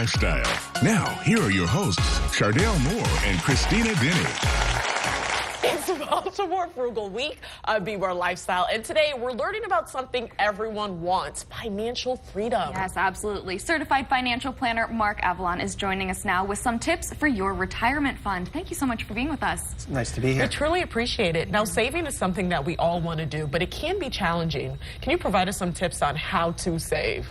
Lifestyle. Now, here are your hosts, Chardell Moore and Christina Denny. It's Baltimore Frugal Week of BMORE Lifestyle, and today we're learning about something everyone wants: financial freedom. Yes, absolutely. Certified financial planner Mark Avallone is joining us now with some tips for your retirement fund. Thank you so much for being with us. It's nice to be here. We truly appreciate it. Now, saving is something that we all want to do, but it can be challenging. Can you provide us some tips on how to save?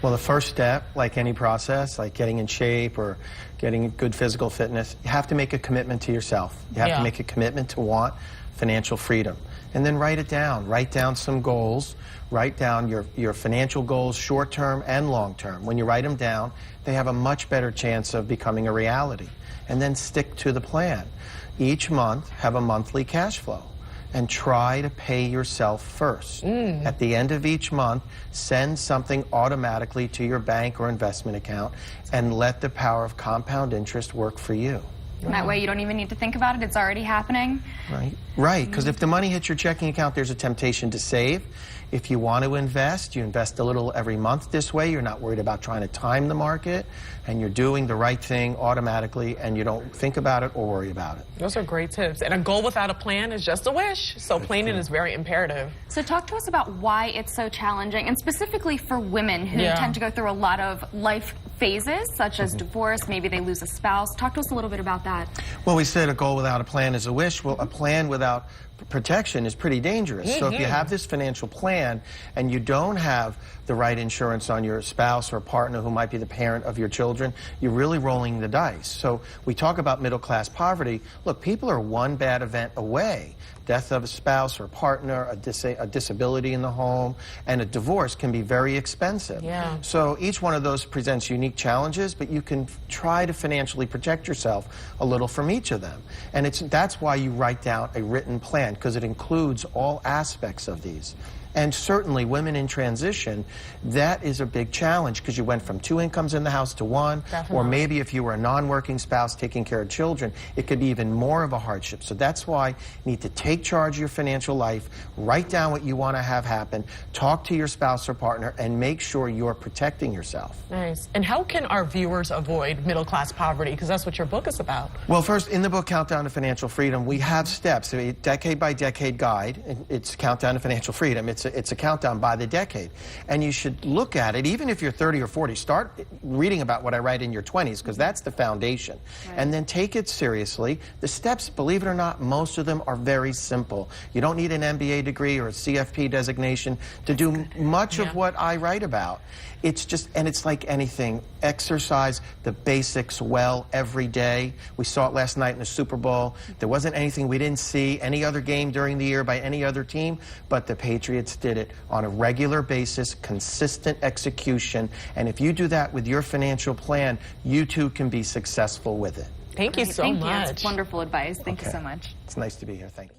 Well, the first step, like any process, like getting in shape or getting good physical fitness, you have to make a commitment to yourself. You have to make a commitment to want financial freedom. And then write it down. Write down some goals. Write down your financial goals, short-term and long-term. When you write them down, they have a much better chance of becoming a reality. And then stick to the plan. Each month, have a monthly cash flow. And try to pay yourself first. At the end of each month, send something automatically to your bank or investment account and let the power of compound interest work for you. And that way you don't even need to think about it. It's already happening. Right, because if the money hits your checking account, there's a temptation to save. If you want to invest, you invest a little every month this way. You're not worried about trying to time the market, and you're doing the right thing automatically, and you don't think about it or worry about it. Those are great tips. And a goal without a plan is just a wish, so planning is very imperative. So talk to us about why it's so challenging, and specifically for women who tend to go through a lot of life phases, such as divorce, maybe they lose a spouse. Talk to us a little bit about that. Well, we said a goal without a plan is a wish. Well, a plan without protection is pretty dangerous. So if you have this financial plan and you don't have the right insurance on your spouse or partner who might be the parent of your children, you're really rolling the dice. So we talk about middle-class poverty. Look, people are one bad event away. Death of a spouse or partner, a disability in the home, and a divorce can be very expensive. So each one of those presents unique challenges, but you can try to financially protect yourself a little from each of them. And that's why you write down a written plan, because it includes all aspects of these. And certainly women in transition, that is a big challenge, because you went from 2 incomes in the house to 1, or maybe if you were a non-working spouse taking care of children, it could be even more of a hardship. So that's why you need to take charge of your financial life, write down what you want to have happen, talk to your spouse or partner, and make sure you're protecting yourself. Nice. And how can our viewers avoid middle-class poverty? Because that's what your book is about. Well, first, in the book, Countdown to Financial Freedom, we have steps, a decade-by-decade guide. It's Countdown to Financial Freedom. It's a countdown by the decade. And you should look at it, even if you're 30 or 40, start reading about what I write in your 20s, because that's the foundation. And then take it seriously. The steps, believe it or not, most of them are very simple. You don't need an MBA degree or a CFP designation to do much of what I write about. It's just, and it's like anything. Exercise the basics well every day. We saw it last night in the Super Bowl. There wasn't anything we didn't see any other game during the year by any other team, but the Patriots did it on a regular basis, consistent execution. And if you do that with your financial plan, you too can be successful with it. Thank you so much. It's wonderful advice. Thank you so much. It's nice to be here. Thank you.